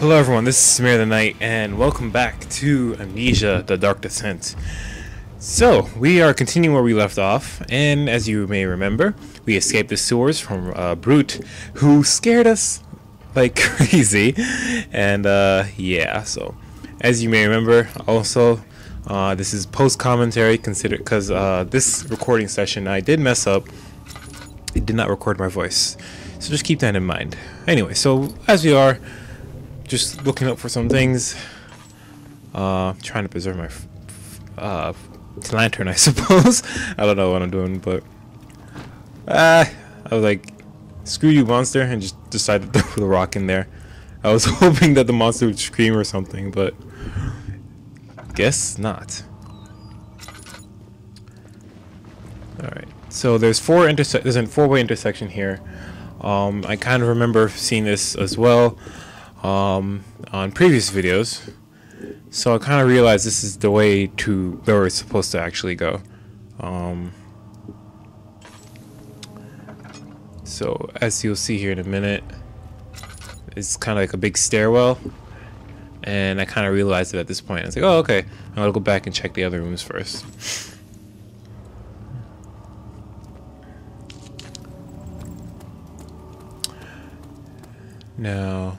Hello everyone, this is samirtheknight, and welcome back to Amnesia, The Dark Descent. So, we are continuing where we left off, and as you may remember, we escaped the sewers from Brute, who scared us like crazy. And yeah, so as you may remember, also this is post-commentary, considered because this recording session I did mess up. It did not record my voice, so just keep that in mind. Anyway, so as we are just looking up for some things, trying to preserve my lantern, I suppose. I don't know what I'm doing, but I was like, screw you, monster, and just decided to throw the rock in there. I was hoping that the monster would scream or something, but guess not. Alright, so there's there's a four-way intersection here. I kind of remember seeing this as well on previous videos, so I kind of realized this is the way to where we're supposed to actually go. So as you'll see here in a minute, it's kind of like a big stairwell, and I kind of realized it at this point. I was like, oh, okay, I'm gonna go back and check the other rooms first. Now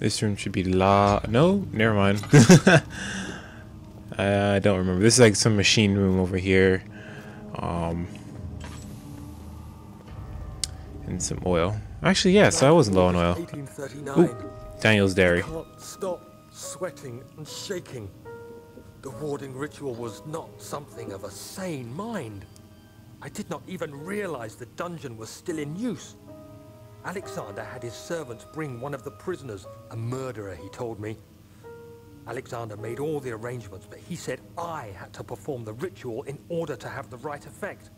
this room should be no, never mind. I don't remember. This is like some machine room over here. And some oil. Actually, yeah, so I wasn't low on oil. 1839. Ooh, Daniel's dairy. I can't stop sweating and shaking. The warding ritual was not something of a sane mind. I did not even realize the dungeon was still in use. Alexander had his servants bring one of the prisoners, a murderer, he told me. Alexander made all the arrangements, but he said I had to perform the ritual in order to have the right effect.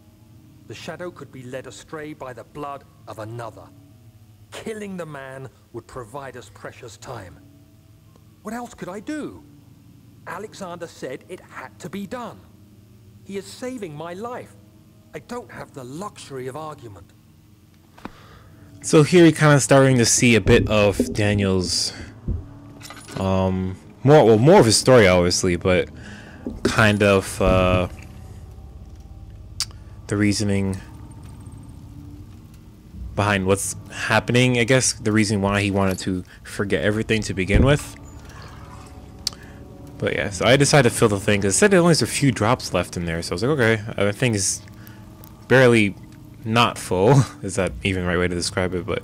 The shadow could be led astray by the blood of another. Killing the man would provide us precious time. What else could I do? Alexander said it had to be done. He is saving my life. I don't have the luxury of argument. So here we're kind of starting to see a bit of Daniel's, more of his story, obviously, but kind of the reasoning behind what's happening. I guess the reason why he wanted to forget everything to begin with. But yeah, so I decided to fill the thing because it said there only has a few drops left in there. So I was like, okay, the thing is barely not full. Is that even the right way to describe it? But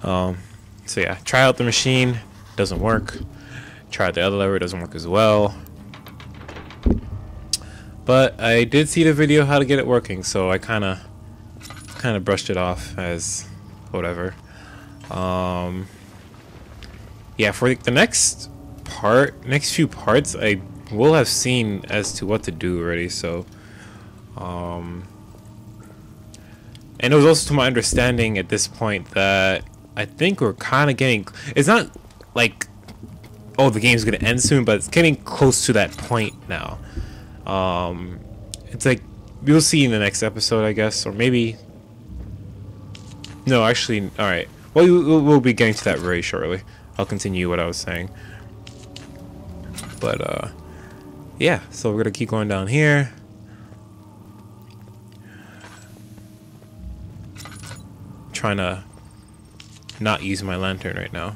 so yeah, try out the machine, doesn't work. Try out the other lever, doesn't work as well. But I did see the video how to get it working, so I kind of brushed it off as whatever. Yeah, for the next few parts, I will have seen as to what to do already. So and it was also to my understanding at this point that I think we're kind of getting... It's not like, oh, the game's going to end soon, but it's getting close to that point now. It's like, we'll see in the next episode, I guess, or maybe... No, actually, alright. Well, we'll be getting to that very shortly. I'll continue what I was saying. But, yeah, so we're going to keep going down here. Trying to not use my lantern right now.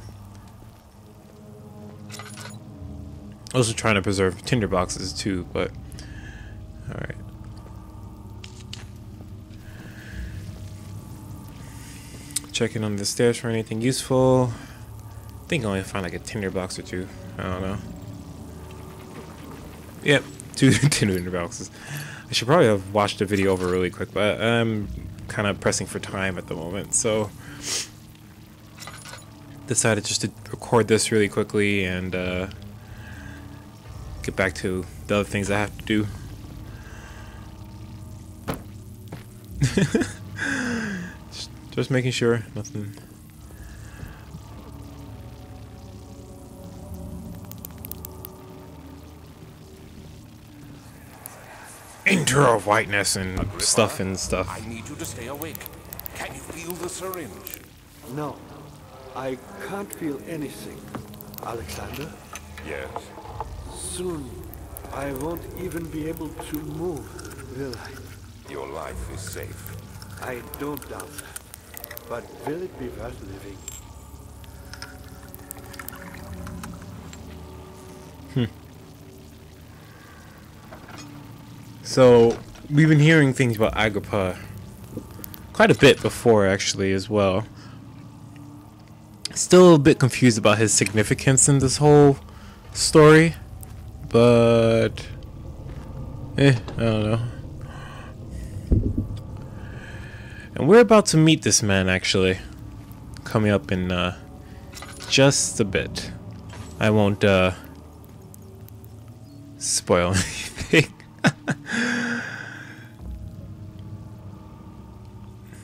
Also trying to preserve tinder boxes too, but alright. Checking on the stairs for anything useful. I think I only found like a tinder box or two. I don't know. Yep, 2 tinder boxes. I should probably have watched the video over really quick, but I'm kind of pressing for time at the moment, so decided just to record this really quickly and get back to the other things I have to do. just making sure nothing. Enter of whiteness and Agrippa, stuff and stuff. I need you to stay awake. Can you feel the syringe? No. I can't feel anything. Alexander? Yes. Soon, I won't even be able to move, will I? Your life is safe. I don't doubt that. But will it be worth living? So, we've been hearing things about Agrippa quite a bit before, actually, as well. Still a bit confused about his significance in this whole story, but I don't know. And we're about to meet this man, actually, coming up in just a bit. I won't spoil anything.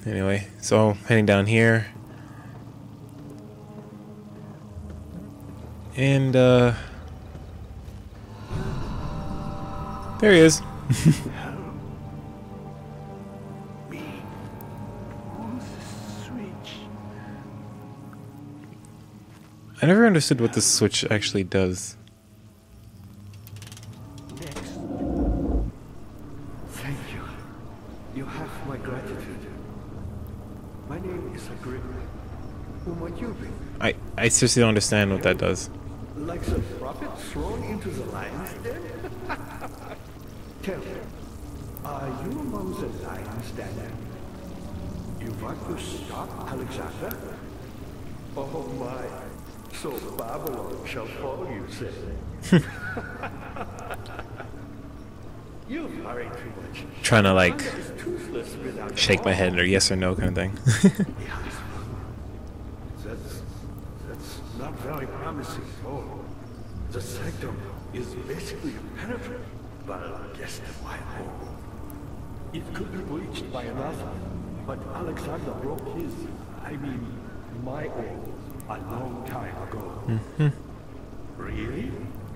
Anyway, so heading down here. And there he is. Me? Who's the switch? I never understood what this switch actually does. Next. Thank you. You have my gratitude. My name is Agrippa. Who might you be? I seriously don't understand what that does. Like some prophet thrown into the lion's den? Tell me, are you among the lions, Daniel? You want to stop Alexander? Oh my, so Babylon shall fall, you say? You worry too much. Trying to like Thunder is toothless without shake my head or yes or no kind of thing. That's not very promising at all. The sanctum is basically impenetrable, but against the white hole. It could be breached by another, but Alexander broke his, my own, a long time ago. Really?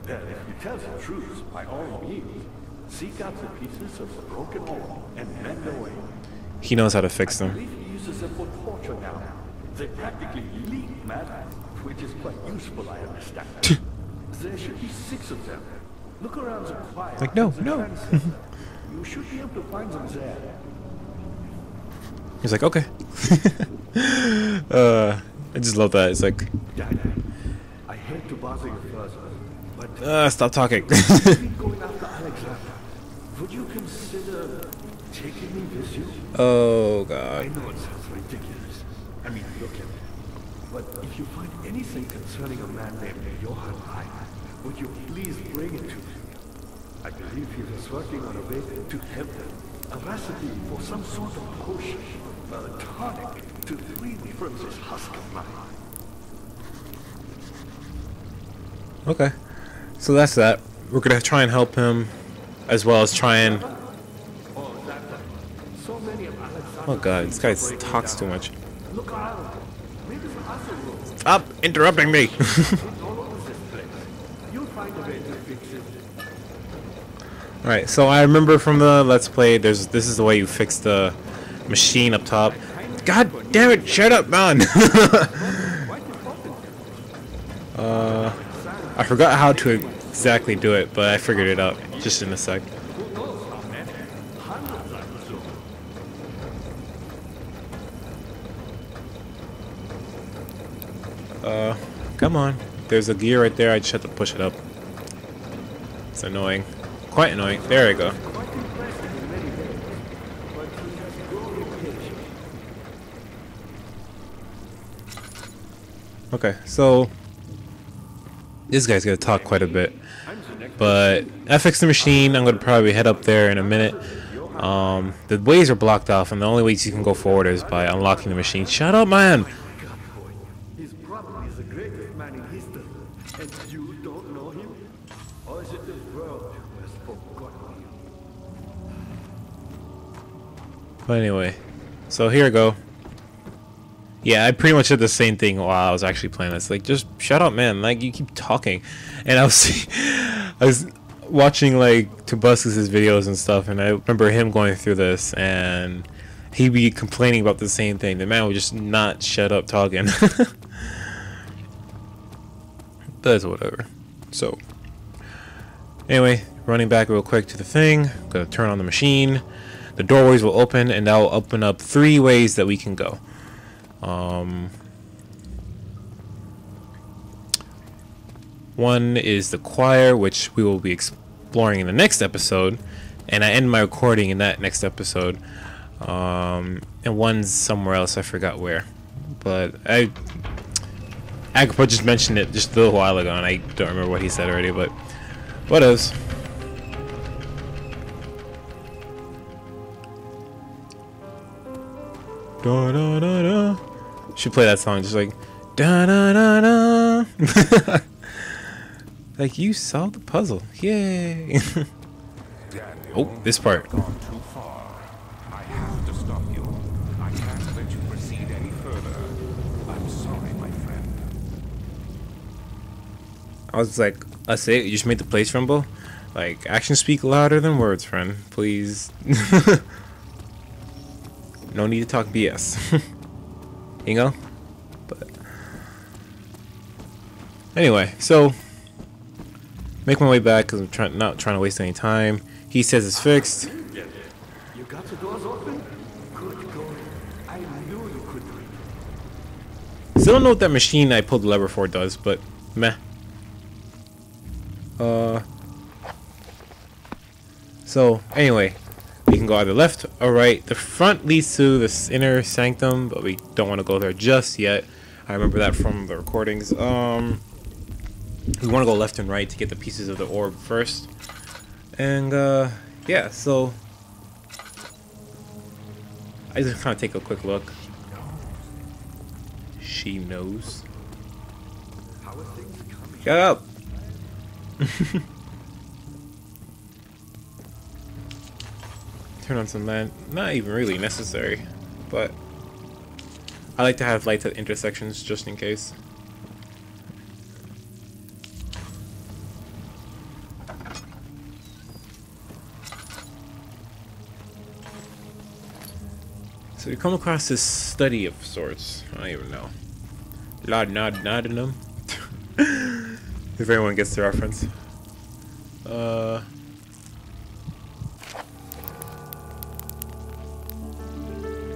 Well, if you tell the truth, by all means, seek out the pieces of the broken orb and mend away. He knows how to fix I them. believe he uses them for torture now. They practically leak matter, which is quite useful, I understand. There should be 6 of them. Look around the choir. Like, no, the no. transept. You should be able to find them there. He's like, okay. I just love that. It's like, Dad, I hate to bother you further, but stop talking. you've been going after Alexander. Would you consider taking me with you? Oh I god. know it sounds ridiculous. I mean, look at it. But if you find anything concerning a man named Johann I, would you please bring it to me? I believe he was working on a way to heaven, a recipe for some sort of potion, a tonic to free me from this husk of mine. Okay. So that's that. We're gonna try and help him, as well as try and. So many of Alexander's Oh god, this guy things are breaking talks down. too much. Look around. Maybe the other room. Stop interrupting me. It's all over this place. You'll find a way to fix it. Alright, so I remember from the Let's Play, this is the way you fix the machine up top. God damn it, shut up, man! I forgot how to exactly do it, but I figured it out just in a sec. Come on. There's a gear right there, I just have to push it up. It's annoying. Quite annoying. There we go. Quite impressive in many ways, but he has grown impatient. Okay, so this guy's gonna talk quite a bit, but I fixed the machine. I'm gonna probably head up there in a minute. The ways are blocked off, and the only ways you can go forward is by unlocking the machine. Shut up, man! God, boy, he's probably the greatest man in history, and you don't know him? Or is it the world who has forgotten you? But anyway, so here we go. Yeah, I pretty much did the same thing while I was actually playing this. Like, just shut up, man. Like, you keep talking. And I was watching, like, Tobuscus's videos and stuff, and I remember him going through this, and he'd be complaining about the same thing. The man would just not shut up talking. that's whatever. So anyway, running back real quick to the thing, gonna turn on the machine. The doorways will open, and that will open up 3 ways that we can go. One is the choir, which we will be exploring in the next episode, and I end my recording in that next episode. And one's somewhere else, I forgot where, but Agrippa just mentioned it just a little while ago, and I don't remember what he said already, but what else? Da, da, da, da. Should play that song just like da da da da. Like, you solved the puzzle. Yay. Oh, this part. Gone too far. I have to stop you. I can't let you proceed any further. I'm sorry, my friend. I was like, that's it? You just made the place rumble? Like, actions speak louder than words, friend. Please. No need to talk BS. You know? But anyway, so make my way back because I'm not trying to waste any time. He says it's fixed. You got the doors open? Good going. I knew you could do it. Still don't know what that machine I pulled the lever for does, but meh. So anyway, we can go either left or right. The front leads to this inner sanctum, but we don't want to go there just yet. I remember that from the recordings. We want to go left and right to get the pieces of the orb first. And yeah, so I just kind of take a quick look. She knows. How are things coming? Shut up. Turn on some land. Not even really necessary, but I like to have lights at intersections just in case. So we come across this study of sorts. I don't even know. Laudanum. If everyone gets the reference.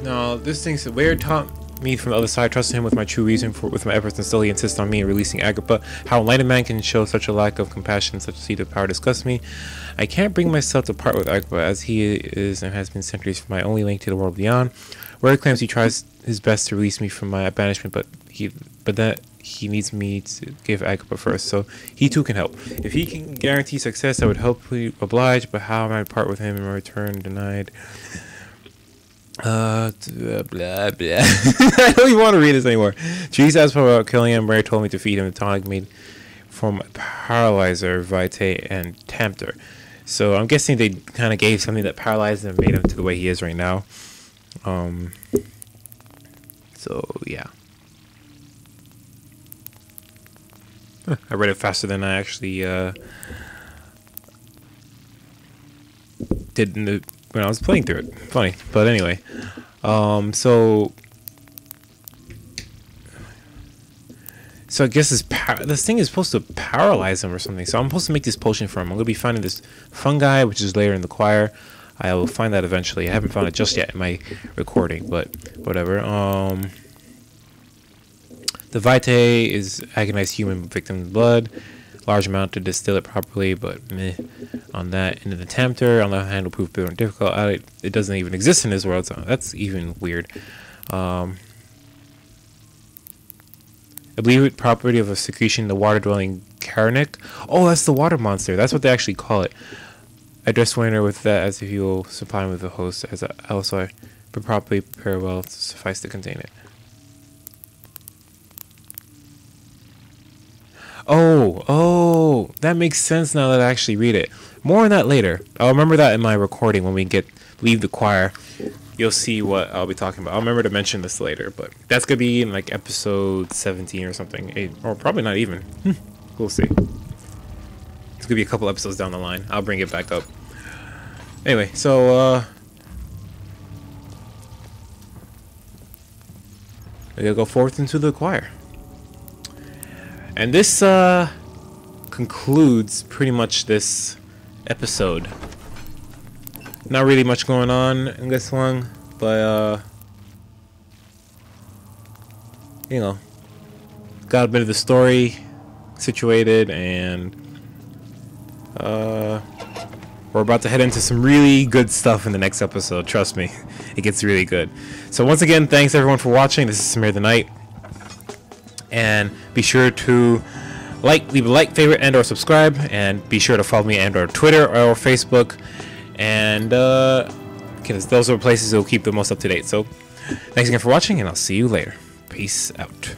No, this thing's weird. Taught me from the other side. Trusted him with my true reason with my efforts, and still he insists on me releasing Agrippa. How enlightened man can show such a lack of compassion, such a seed of power disgusts me. I can't bring myself to part with Agrippa, as he is and has been centuries my only link to the world beyond. Word claims he tries his best to release me from my banishment, but that he needs me to give Agrippa first, so he too can help. If he can guarantee success, I would hopefully oblige, but how am I to part with him in return denied? Blah blah. I don't even want to read this anymore. Jesus asked about killing him. Mary told me to feed him the tonic made from paralyzer, vitae, and tempter. So I'm guessing they kind of gave something that paralyzed him and made him to the way he is right now. So yeah. I read it faster than I actually did when I was playing through it. Funny, but anyway. So I guess this thing is supposed to paralyze him or something. So I'm supposed to make this potion for him. I'm gonna be finding this fungi, which is later in the choir. I will find that eventually. I haven't found it just yet in my recording, but whatever. The vitae is agonized human victim's blood. Large amount to distill it properly, but meh on that. And then the tempter, on the other hand, will prove more difficult. It doesn't even exist in this world, so that's even weird. I believe it property of a secretion, the water-dwelling Karnak. Oh, that's the water monster. That's what they actually call it. I dress Winter with that as if you will supply him with the host, as also I but properly prepare well to suffice to contain it. Oh, that makes sense now that I actually read it. More on that later. I'll remember that in my recording when we leave the choir. You'll see what I'll be talking about. I'll remember to mention this later, but that's gonna be in like episode 17 or something, or probably not even. We'll see. It's gonna be a couple episodes down the line. I'll bring it back up. Anyway, so we gotta go forth into the choir. And this concludes pretty much this episode. Not really much going on in this one, but you know, got a bit of the story situated, and we're about to head into some really good stuff in the next episode. Trust me, it gets really good. So once again, thanks everyone for watching. This is samirtheknight, and be sure to leave a like, favorite, and or subscribe, and be sure to follow me and or Twitter or Facebook, and because those are places that will keep the most up to date. So thanks again for watching, and I'll see you later. Peace out.